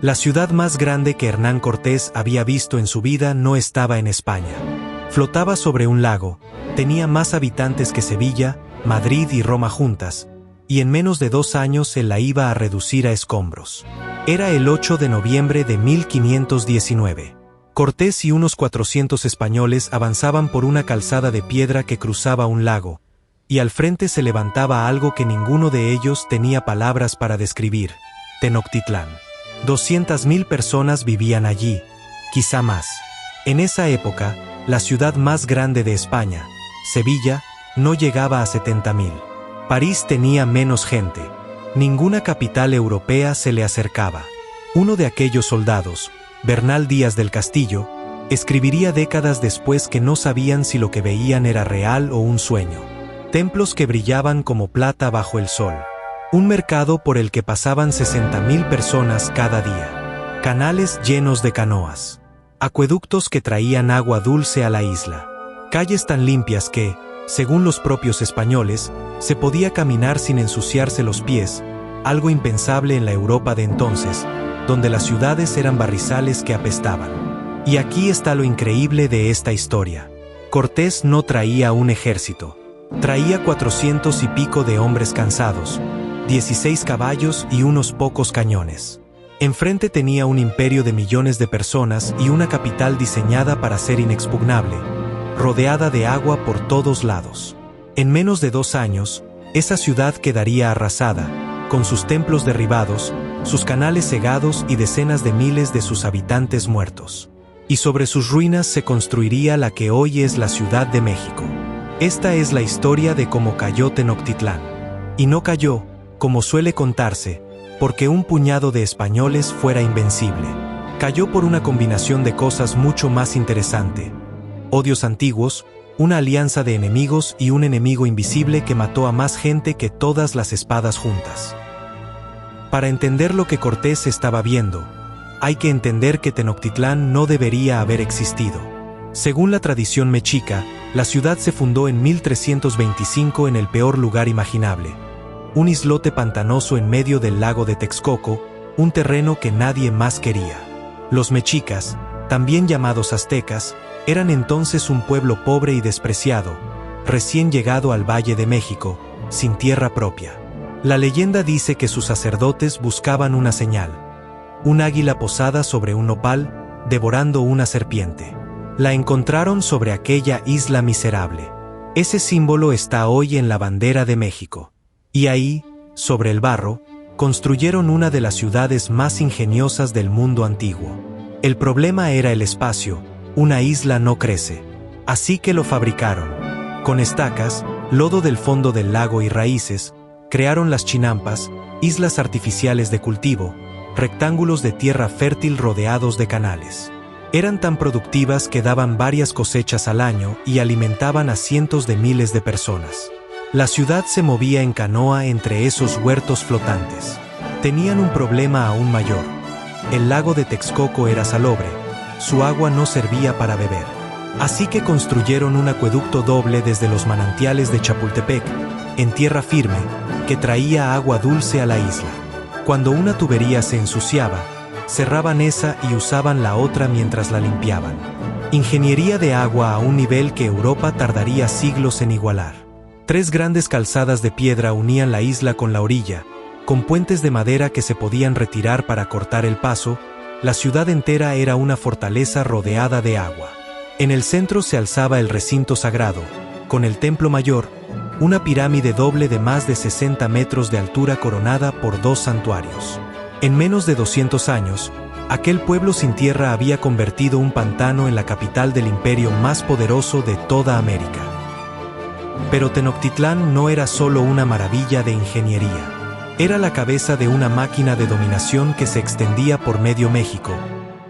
La ciudad más grande que Hernán Cortés había visto en su vida no estaba en España. Flotaba sobre un lago, tenía más habitantes que Sevilla, Madrid y Roma juntas, y en menos de 2 años se la iba a reducir a escombros. Era el 8 de noviembre de 1519. Cortés y unos 400 españoles avanzaban por una calzada de piedra que cruzaba un lago, y al frente se levantaba algo que ninguno de ellos tenía palabras para describir: Tenochtitlán. 200.000 personas vivían allí, quizá más. En esa época, la ciudad más grande de España, Sevilla, no llegaba a 70.000. París tenía menos gente. Ninguna capital europea se le acercaba. Uno de aquellos soldados, Bernal Díaz del Castillo, escribiría décadas después que no sabían si lo que veían era real o un sueño. Templos que brillaban como plata bajo el sol. Un mercado por el que pasaban 60.000 personas cada día. Canales llenos de canoas. Acueductos que traían agua dulce a la isla. Calles tan limpias que, según los propios españoles, se podía caminar sin ensuciarse los pies, algo impensable en la Europa de entonces, donde las ciudades eran barrizales que apestaban. Y aquí está lo increíble de esta historia. Cortés no traía un ejército. Traía 400 y pico de hombres cansados, 16 caballos y unos pocos cañones. Enfrente tenía un imperio de millones de personas y una capital diseñada para ser inexpugnable, rodeada de agua por todos lados. En menos de 2 años, esa ciudad quedaría arrasada, con sus templos derribados, sus canales cegados y decenas de miles de sus habitantes muertos. Y sobre sus ruinas se construiría la que hoy es la Ciudad de México. Esta es la historia de cómo cayó Tenochtitlán. Y no cayó, como suele contarse, porque un puñado de españoles fuera invencible. Cayó por una combinación de cosas mucho más interesante. Odios antiguos, una alianza de enemigos y un enemigo invisible que mató a más gente que todas las espadas juntas. Para entender lo que Cortés estaba viendo, hay que entender que Tenochtitlán no debería haber existido. Según la tradición mexica, la ciudad se fundó en 1325 en el peor lugar imaginable. Un islote pantanoso en medio del lago de Texcoco, un terreno que nadie más quería. Los mexicas, también llamados aztecas, eran entonces un pueblo pobre y despreciado, recién llegado al Valle de México, sin tierra propia. La leyenda dice que sus sacerdotes buscaban una señal. Un águila posada sobre un nopal, devorando una serpiente. La encontraron sobre aquella isla miserable. Ese símbolo está hoy en la bandera de México. Y ahí, sobre el barro, construyeron una de las ciudades más ingeniosas del mundo antiguo. El problema era el espacio. Una isla no crece. Así que lo fabricaron. Con estacas, lodo del fondo del lago y raíces, crearon las chinampas, islas artificiales de cultivo, rectángulos de tierra fértil rodeados de canales. Eran tan productivas que daban varias cosechas al año y alimentaban a cientos de miles de personas. La ciudad se movía en canoa entre esos huertos flotantes. Tenían un problema aún mayor. El lago de Texcoco era salobre, su agua no servía para beber. Así que construyeron un acueducto doble desde los manantiales de Chapultepec, en tierra firme, que traía agua dulce a la isla. Cuando una tubería se ensuciaba, cerraban esa y usaban la otra mientras la limpiaban. Ingeniería de agua a un nivel que Europa tardaría siglos en igualar. 3 grandes calzadas de piedra unían la isla con la orilla, con puentes de madera que se podían retirar para cortar el paso. La ciudad entera era una fortaleza rodeada de agua. En el centro se alzaba el recinto sagrado, con el templo mayor, una pirámide doble de más de 60 metros de altura coronada por 2 santuarios. En menos de 200 años, aquel pueblo sin tierra había convertido un pantano en la capital del imperio más poderoso de toda América. Pero Tenochtitlán no era solo una maravilla de ingeniería. Era la cabeza de una máquina de dominación que se extendía por medio México,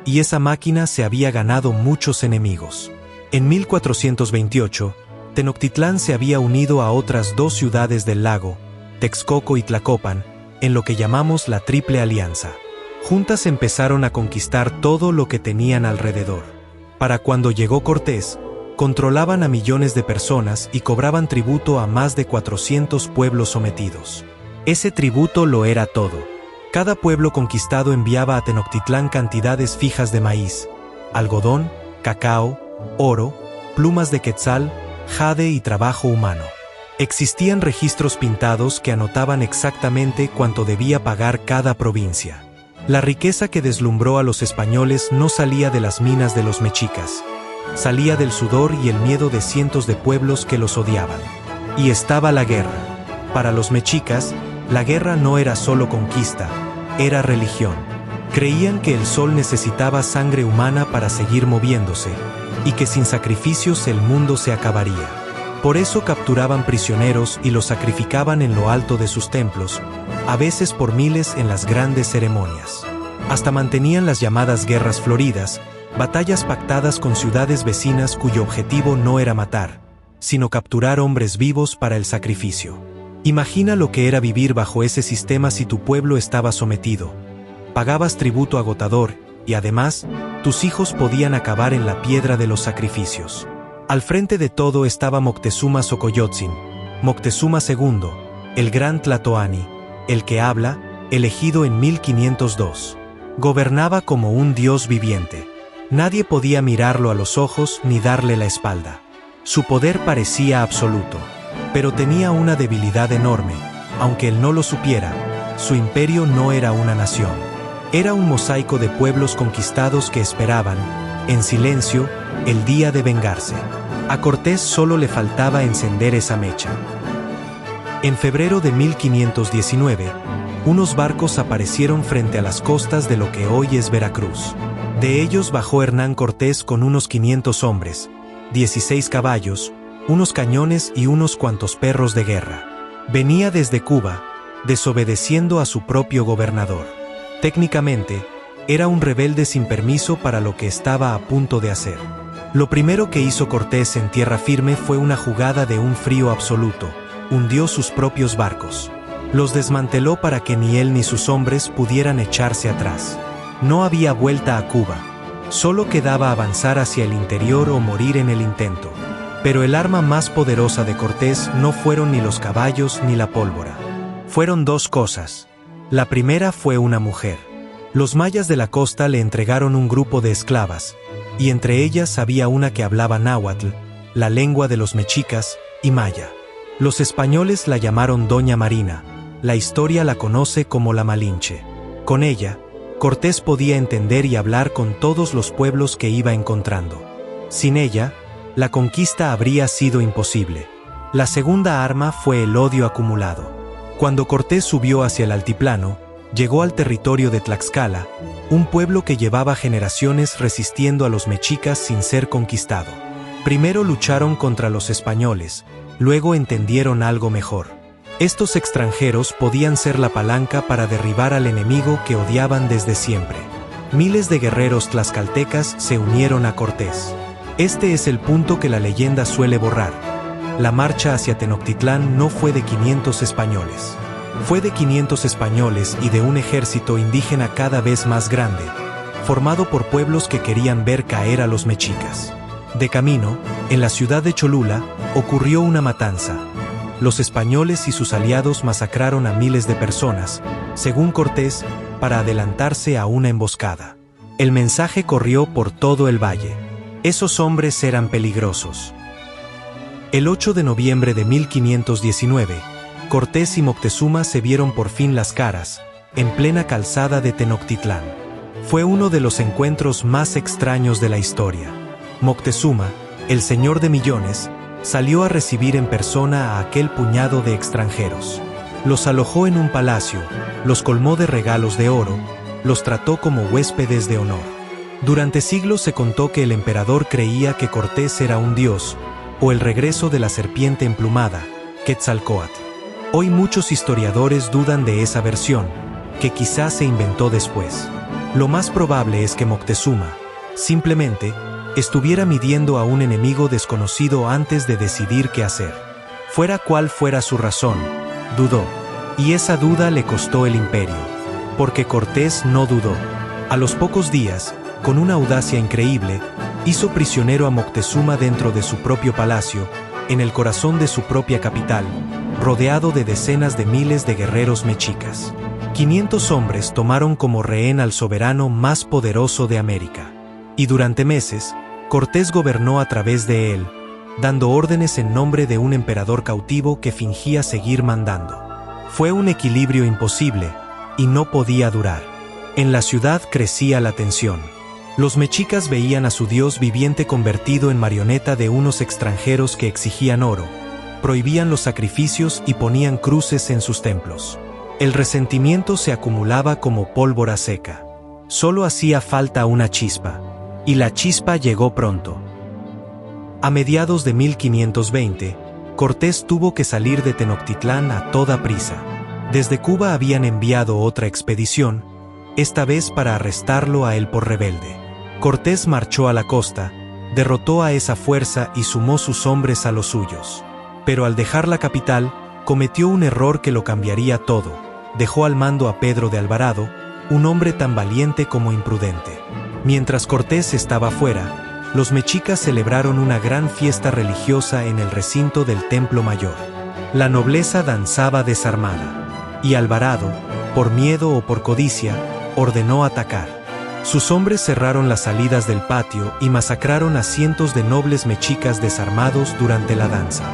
y esa máquina se había ganado muchos enemigos. En 1428, Tenochtitlán se había unido a otras 2 ciudades del lago, Texcoco y Tlacopan, en lo que llamamos la Triple Alianza. Juntas empezaron a conquistar todo lo que tenían alrededor. Para cuando llegó Cortés, controlaban a millones de personas y cobraban tributo a más de 400 pueblos sometidos. Ese tributo lo era todo. Cada pueblo conquistado enviaba a Tenochtitlán cantidades fijas de maíz, algodón, cacao, oro, plumas de quetzal, jade y trabajo humano. Existían registros pintados que anotaban exactamente cuánto debía pagar cada provincia. La riqueza que deslumbró a los españoles no salía de las minas de los mexicas. Salía del sudor y el miedo de cientos de pueblos que los odiaban. Y estaba la guerra. Para los mexicas, la guerra no era solo conquista, era religión. Creían que el sol necesitaba sangre humana para seguir moviéndose, y que sin sacrificios el mundo se acabaría. Por eso capturaban prisioneros y los sacrificaban en lo alto de sus templos, a veces por miles en las grandes ceremonias. Hasta mantenían las llamadas guerras floridas, batallas pactadas con ciudades vecinas cuyo objetivo no era matar, sino capturar hombres vivos para el sacrificio. Imagina lo que era vivir bajo ese sistema si tu pueblo estaba sometido. Pagabas tributo agotador, y además, tus hijos podían acabar en la piedra de los sacrificios. Al frente de todo estaba Moctezuma Xocoyotzin, Moctezuma II, el gran Tlatoani, el que habla, elegido en 1502. Gobernaba como un dios viviente. Nadie podía mirarlo a los ojos ni darle la espalda. Su poder parecía absoluto, pero tenía una debilidad enorme. Aunque él no lo supiera, su imperio no era una nación. Era un mosaico de pueblos conquistados que esperaban, en silencio, el día de vengarse. A Cortés solo le faltaba encender esa mecha. En febrero de 1519, unos barcos aparecieron frente a las costas de lo que hoy es Veracruz. De ellos bajó Hernán Cortés con unos 500 hombres, 16 caballos, unos cañones y unos cuantos perros de guerra. Venía desde Cuba, desobedeciendo a su propio gobernador. Técnicamente, era un rebelde sin permiso para lo que estaba a punto de hacer. Lo primero que hizo Cortés en tierra firme fue una jugada de un frío absoluto: hundió sus propios barcos. Los desmanteló para que ni él ni sus hombres pudieran echarse atrás. No había vuelta a Cuba. Solo quedaba avanzar hacia el interior o morir en el intento. Pero el arma más poderosa de Cortés no fueron ni los caballos ni la pólvora. Fueron dos cosas. La primera fue una mujer. Los mayas de la costa le entregaron un grupo de esclavas, y entre ellas había una que hablaba náhuatl, la lengua de los mexicas, y maya. Los españoles la llamaron Doña Marina. La historia la conoce como la Malinche. Con ella, Cortés podía entender y hablar con todos los pueblos que iba encontrando. Sin ella, la conquista habría sido imposible. La segunda arma fue el odio acumulado. Cuando Cortés subió hacia el altiplano, llegó al territorio de Tlaxcala, un pueblo que llevaba generaciones resistiendo a los mexicas sin ser conquistado. Primero lucharon contra los españoles, luego entendieron algo mejor. Estos extranjeros podían ser la palanca para derribar al enemigo que odiaban desde siempre. Miles de guerreros tlaxcaltecas se unieron a Cortés. Este es el punto que la leyenda suele borrar. La marcha hacia Tenochtitlán no fue de 500 españoles. Fue de 500 españoles y de un ejército indígena cada vez más grande, formado por pueblos que querían ver caer a los mexicas. De camino, en la ciudad de Cholula, ocurrió una matanza. Los españoles y sus aliados masacraron a miles de personas, según Cortés, para adelantarse a una emboscada. El mensaje corrió por todo el valle. Esos hombres eran peligrosos. El 8 de noviembre de 1519, Cortés y Moctezuma se vieron por fin las caras, en plena calzada de Tenochtitlán. Fue uno de los encuentros más extraños de la historia. Moctezuma, el señor de millones, salió a recibir en persona a aquel puñado de extranjeros. Los alojó en un palacio, los colmó de regalos de oro, los trató como huéspedes de honor. Durante siglos se contó que el emperador creía que Cortés era un dios, o el regreso de la serpiente emplumada, Quetzalcóatl. Hoy muchos historiadores dudan de esa versión, que quizás se inventó después. Lo más probable es que Moctezuma, simplemente, estuviera midiendo a un enemigo desconocido antes de decidir qué hacer. Fuera cual fuera su razón, dudó. Y esa duda le costó el imperio. Porque Cortés no dudó. A los pocos días, con una audacia increíble, hizo prisionero a Moctezuma dentro de su propio palacio, en el corazón de su propia capital, rodeado de decenas de miles de guerreros mexicas. 500 hombres tomaron como rehén al soberano más poderoso de América. Y durante meses, Cortés gobernó a través de él, dando órdenes en nombre de un emperador cautivo que fingía seguir mandando. Fue un equilibrio imposible, y no podía durar. En la ciudad crecía la tensión. Los mexicas veían a su dios viviente convertido en marioneta de unos extranjeros que exigían oro, prohibían los sacrificios y ponían cruces en sus templos. El resentimiento se acumulaba como pólvora seca. Solo hacía falta una chispa. Y la chispa llegó pronto. A mediados de 1520, Cortés tuvo que salir de Tenochtitlán a toda prisa. Desde Cuba habían enviado otra expedición, esta vez para arrestarlo a él por rebelde. Cortés marchó a la costa, derrotó a esa fuerza y sumó sus hombres a los suyos. Pero al dejar la capital, cometió un error que lo cambiaría todo. Dejó al mando a Pedro de Alvarado, un hombre tan valiente como imprudente. Mientras Cortés estaba fuera, los mexicas celebraron una gran fiesta religiosa en el recinto del Templo Mayor. La nobleza danzaba desarmada. Y Alvarado, por miedo o por codicia, ordenó atacar. Sus hombres cerraron las salidas del patio y masacraron a cientos de nobles mexicas desarmados durante la danza.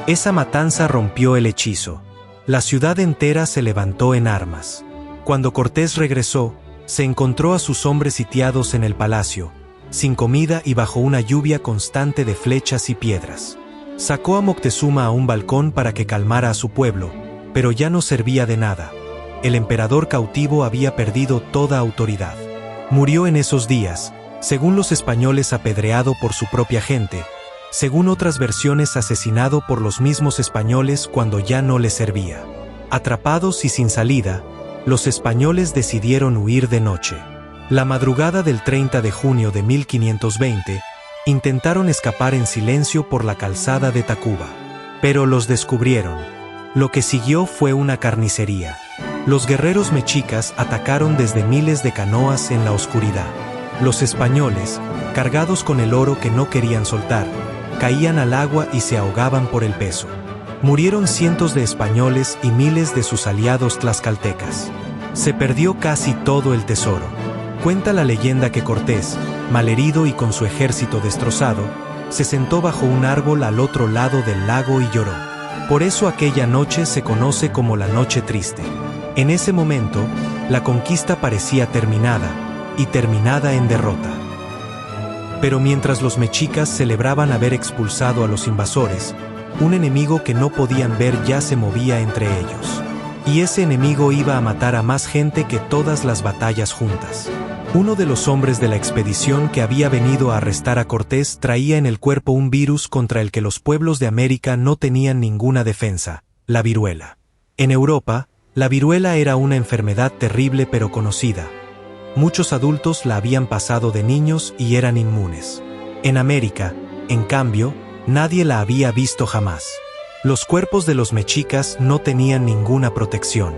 Esa matanza rompió el hechizo. La ciudad entera se levantó en armas. Cuando Cortés regresó, se encontró a sus hombres sitiados en el palacio, sin comida y bajo una lluvia constante de flechas y piedras. Sacó a Moctezuma a un balcón para que calmara a su pueblo, pero ya no servía de nada. El emperador cautivo había perdido toda autoridad. Murió en esos días, según los españoles apedreado por su propia gente, según otras versiones asesinado por los mismos españoles cuando ya no les servía. Atrapados y sin salida, los españoles decidieron huir de noche. La madrugada del 30 de junio de 1520, intentaron escapar en silencio por la calzada de Tacuba. Pero los descubrieron. Lo que siguió fue una carnicería. Los guerreros mexicas atacaron desde miles de canoas en la oscuridad. Los españoles, cargados con el oro que no querían soltar, caían al agua y se ahogaban por el peso. Murieron cientos de españoles y miles de sus aliados tlaxcaltecas. Se perdió casi todo el tesoro. Cuenta la leyenda que Cortés, malherido y con su ejército destrozado, se sentó bajo un árbol al otro lado del lago y lloró. Por eso aquella noche se conoce como la Noche Triste. En ese momento, la conquista parecía terminada, y terminada en derrota. Pero mientras los mexicas celebraban haber expulsado a los invasores, un enemigo que no podían ver ya se movía entre ellos. Y ese enemigo iba a matar a más gente que todas las batallas juntas. Uno de los hombres de la expedición que había venido a arrestar a Cortés traía en el cuerpo un virus contra el que los pueblos de América no tenían ninguna defensa, la viruela. En Europa, la viruela era una enfermedad terrible pero conocida. Muchos adultos la habían pasado de niños y eran inmunes. En América, en cambio, nadie la había visto jamás. Los cuerpos de los mexicas no tenían ninguna protección.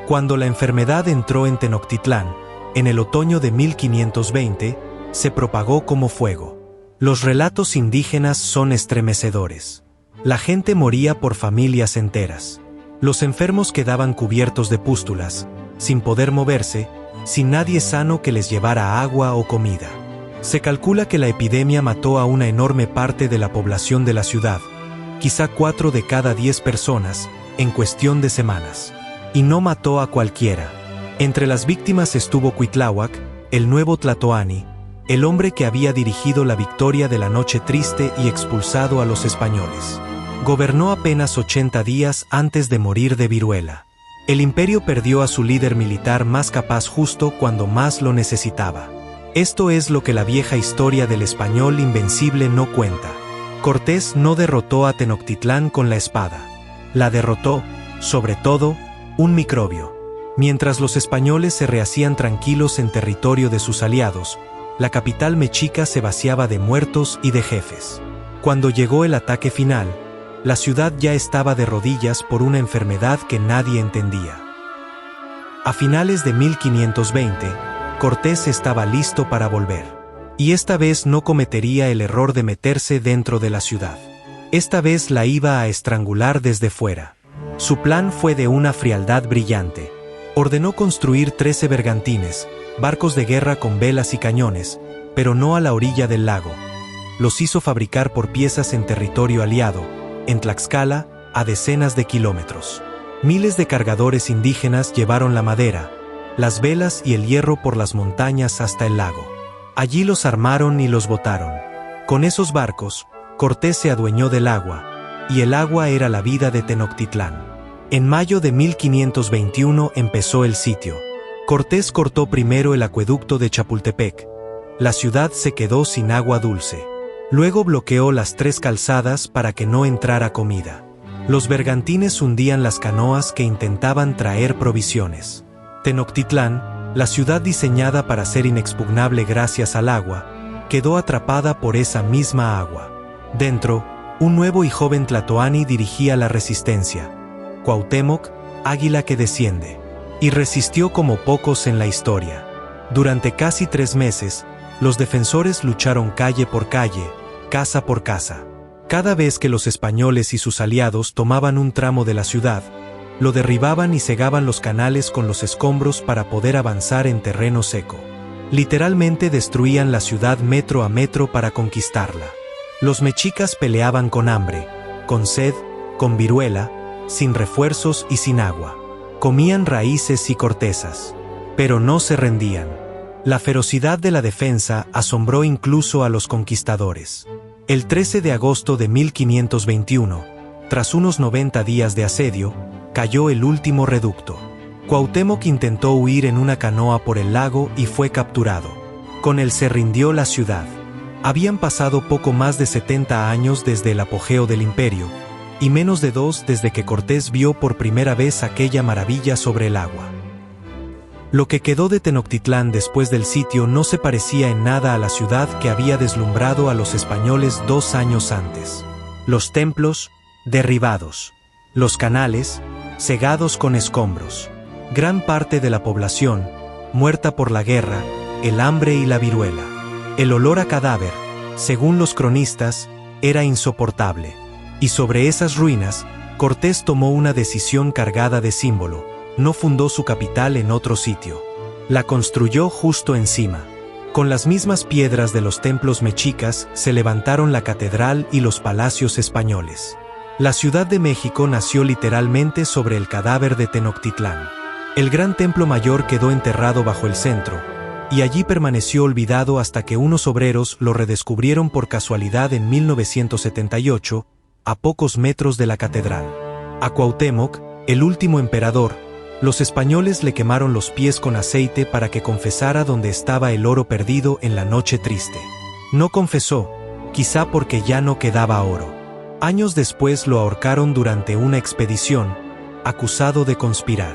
Cuando la enfermedad entró en Tenochtitlán, en el otoño de 1520, se propagó como fuego. Los relatos indígenas son estremecedores. La gente moría por familias enteras. Los enfermos quedaban cubiertos de pústulas, sin poder moverse, sin nadie sano que les llevara agua o comida. Se calcula que la epidemia mató a una enorme parte de la población de la ciudad, quizá 4 de cada 10 personas, en cuestión de semanas. Y no mató a cualquiera. Entre las víctimas estuvo Cuitláhuac, el nuevo Tlatoani, el hombre que había dirigido la victoria de la Noche Triste y expulsado a los españoles. Gobernó apenas 80 días antes de morir de viruela. El imperio perdió a su líder militar más capaz justo cuando más lo necesitaba. Esto es lo que la vieja historia del español invencible no cuenta. Cortés no derrotó a Tenochtitlán con la espada. La derrotó, sobre todo, un microbio. Mientras los españoles se rehacían tranquilos en territorio de sus aliados, la capital mexica se vaciaba de muertos y de jefes. Cuando llegó el ataque final, la ciudad ya estaba de rodillas por una enfermedad que nadie entendía. A finales de 1520, Cortés estaba listo para volver. Y esta vez no cometería el error de meterse dentro de la ciudad. Esta vez la iba a estrangular desde fuera. Su plan fue de una frialdad brillante. Ordenó construir 13 bergantines, barcos de guerra con velas y cañones, pero no a la orilla del lago. Los hizo fabricar por piezas en territorio aliado, en Tlaxcala, a decenas de kilómetros. Miles de cargadores indígenas llevaron la madera, las velas y el hierro por las montañas hasta el lago. Allí los armaron y los botaron. Con esos barcos, Cortés se adueñó del agua, y el agua era la vida de Tenochtitlán. En mayo de 1521 empezó el sitio. Cortés cortó primero el acueducto de Chapultepec. La ciudad se quedó sin agua dulce. Luego bloqueó las 3 calzadas para que no entrara comida. Los bergantines hundían las canoas que intentaban traer provisiones. Tenochtitlán, la ciudad diseñada para ser inexpugnable gracias al agua, quedó atrapada por esa misma agua. Dentro, un nuevo y joven tlatoani dirigía la resistencia. Cuauhtémoc, águila que desciende. Y resistió como pocos en la historia. Durante casi 3 meses, los defensores lucharon calle por calle, casa por casa. Cada vez que los españoles y sus aliados tomaban un tramo de la ciudad, lo derribaban y cegaban los canales con los escombros para poder avanzar en terreno seco. Literalmente destruían la ciudad metro a metro para conquistarla. Los mexicas peleaban con hambre, con sed, con viruela, sin refuerzos y sin agua. Comían raíces y cortezas, pero no se rendían. La ferocidad de la defensa asombró incluso a los conquistadores. El 13 de agosto de 1521, tras unos 90 días de asedio, cayó el último reducto. Cuauhtémoc intentó huir en una canoa por el lago y fue capturado. Con él se rindió la ciudad. Habían pasado poco más de 70 años desde el apogeo del imperio, y menos de 2 desde que Cortés vio por primera vez aquella maravilla sobre el agua. Lo que quedó de Tenochtitlán después del sitio no se parecía en nada a la ciudad que había deslumbrado a los españoles 2 años antes. Los templos, derribados. Los canales, cegados con escombros. Gran parte de la población, muerta por la guerra, el hambre y la viruela. El olor a cadáver, según los cronistas, era insoportable. Y sobre esas ruinas, Cortés tomó una decisión cargada de símbolo. No fundó su capital en otro sitio. La construyó justo encima. Con las mismas piedras de los templos mexicas se levantaron la catedral y los palacios españoles. La Ciudad de México nació literalmente sobre el cadáver de Tenochtitlán. El gran templo mayor quedó enterrado bajo el centro, y allí permaneció olvidado hasta que unos obreros lo redescubrieron por casualidad en 1978, a pocos metros de la catedral. A Cuauhtémoc, el último emperador, los españoles le quemaron los pies con aceite para que confesara dónde estaba el oro perdido en la noche triste. No confesó, quizá porque ya no quedaba oro. Años después lo ahorcaron durante una expedición, acusado de conspirar.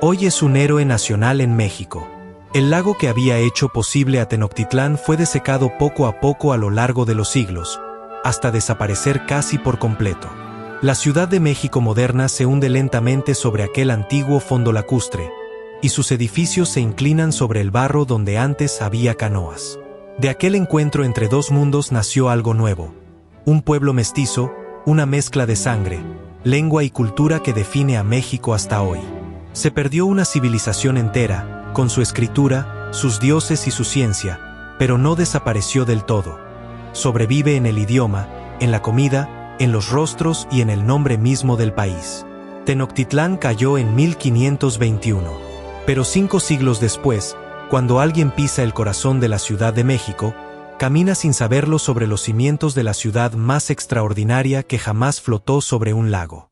Hoy es un héroe nacional en México. El lago que había hecho posible a Tenochtitlán fue desecado poco a poco a lo largo de los siglos, hasta desaparecer casi por completo. La Ciudad de México moderna se hunde lentamente sobre aquel antiguo fondo lacustre, y sus edificios se inclinan sobre el barro donde antes había canoas. De aquel encuentro entre 2 mundos nació algo nuevo, un pueblo mestizo, una mezcla de sangre, lengua y cultura que define a México hasta hoy. Se perdió una civilización entera, con su escritura, sus dioses y su ciencia, pero no desapareció del todo. Sobrevive en el idioma, en la comida, en los rostros y en el nombre mismo del país. Tenochtitlán cayó en 1521. Pero 5 siglos después, cuando alguien pisa el corazón de la Ciudad de México, camina sin saberlo sobre los cimientos de la ciudad más extraordinaria que jamás flotó sobre un lago.